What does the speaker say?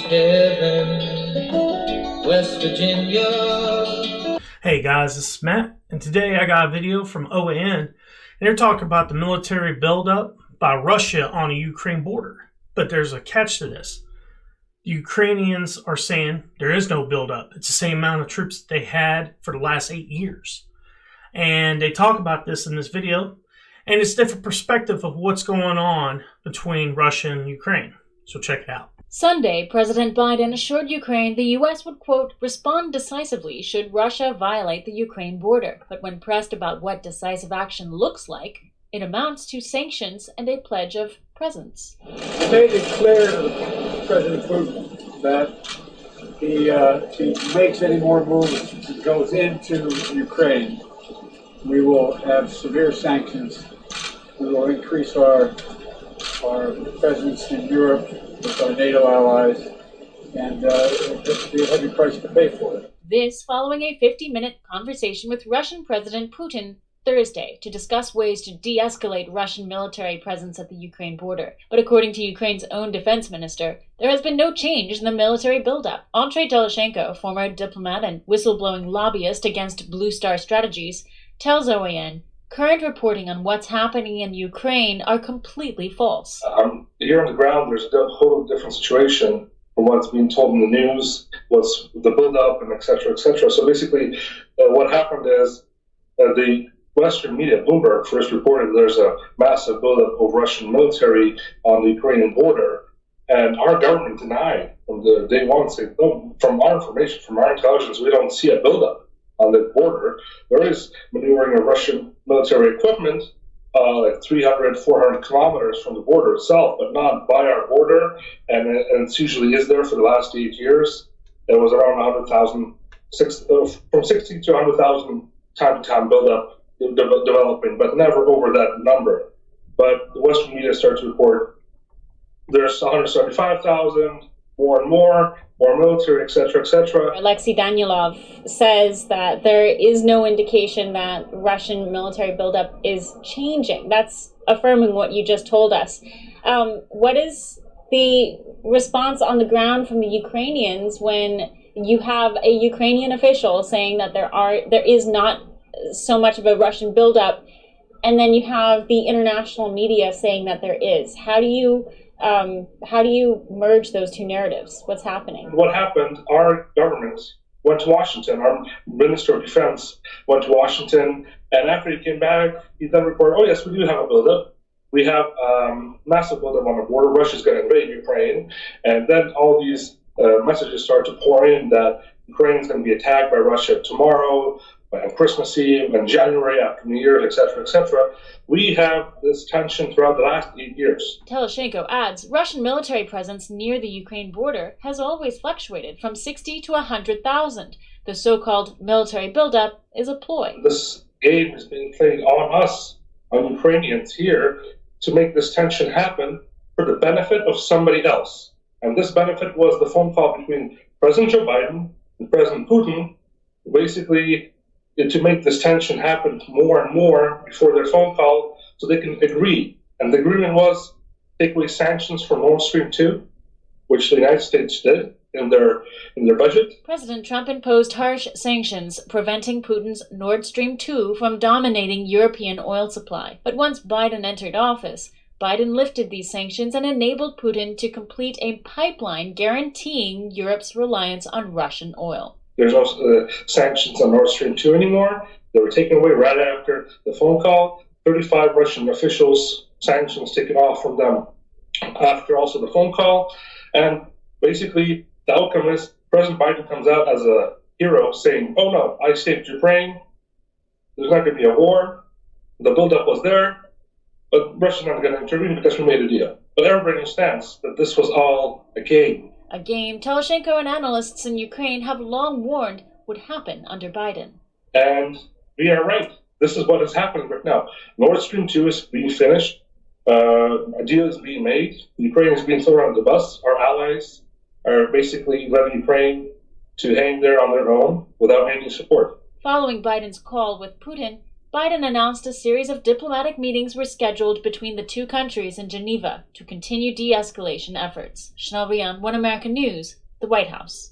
heaven, West Virginia. Hey guys, this is Matt, and today I got a video from OAN, and they're talking about the military buildup by Russia on the Ukraine border. But there's a catch to this. The Ukrainians are saying there is no buildup. It's the same amount of troops that they had for the last 8 years. And they talk about this in this video, and it's a different perspective of what's going on between Russia and Ukraine. So check it out. Sunday, President Biden assured Ukraine the U.S. would, quote, respond decisively should Russia violate the Ukraine border. But when pressed about what decisive action looks like, it amounts to sanctions and a pledge of presence. He made it clear to President Putin that if he makes any more moves and goes into Ukraine, we will have severe sanctions. We will increase our presence in Europe with our NATO allies, and it'll be a heavy price to pay for it. This following a 50-minute conversation with Russian President Putin Thursday to discuss ways to de-escalate Russian military presence at the Ukraine border. But according to Ukraine's own defense minister, there has been no change in the military buildup. Andrei Teleshenko, former diplomat and whistleblowing lobbyist against Blue Star Strategies, tells OAN current reporting on what's happening in Ukraine are completely false. Here on the ground, there's a whole different situation from what's being told in the news, what's the build-up, and et cetera, et cetera. So basically, what happened is the Western media, Bloomberg, first reported there's a massive buildup of Russian military on the Ukrainian border, and our government denied from the day one, saying, no, from our information, from our intelligence, we don't see a buildup on the border. There is maneuvering of Russian military equipment like 300, 400 kilometers from the border itself, but not by our border, and it usually is there for the last 8 years. There was around 100,000, from 60 to 100,000 time to time buildup developing, but never over that number. But the Western media starts to report there's 175,000, more and more military, et cetera, et cetera. Alexei Danilov says that there is no indication that Russian military buildup is changing. That's affirming what you just told us. What is the response on the ground from the Ukrainians when you have a Ukrainian official saying that there is not so much of a Russian buildup, and then you have the international media saying that there is? How do you merge those two narratives? What's happening? What happened, our government went to Washington, our Minister of Defense went to Washington, and after he came back, he then reported, oh yes, we do have a buildup. We have massive buildup on the border. Russia's going to invade Ukraine. And then all these messages start to pour in that Ukraine is going to be attacked by Russia tomorrow, on Christmas Eve, and January after New Year's, et cetera, et cetera. We have this tension throughout the last 8 years. Teleshenko adds, Russian military presence near the Ukraine border has always fluctuated from 60 to 100,000. The so-called military buildup is a ploy. This game is being played on us, on Ukrainians here, to make this tension happen for the benefit of somebody else. And this benefit was the phone call between President Joe Biden and President Putin, basically to make this tension happen more and more before their phone call so they can agree. And the agreement was take away sanctions for Nord Stream 2, which the United States did in their budget. President Trump imposed harsh sanctions, preventing Putin's Nord Stream 2 from dominating European oil supply. But once Biden entered office, Biden lifted these sanctions and enabled Putin to complete a pipeline guaranteeing Europe's reliance on Russian oil. There's no sanctions on Nord Stream 2 anymore. They were taken away right after the phone call. 35 Russian officials, sanctions taken off from them after also the phone call. And basically, the outcome is President Biden comes out as a hero saying, oh no, I saved Ukraine. There's not going to be a war. The buildup was there, but Russia's not going to intervene because we made a deal. But everybody understands that this was all a game. A game Teleshenko and analysts in Ukraine have long warned would happen under Biden. And we are right. This is what is happening right now. Nord Stream 2 is being finished. A deal is being made. Ukraine is being thrown under the bus. Our allies are basically letting Ukraine to hang there on their own without any support. Following Biden's call with Putin, Biden announced a series of diplomatic meetings were scheduled between the two countries in Geneva to continue de-escalation efforts. Chanel Rian, One American News, the White House.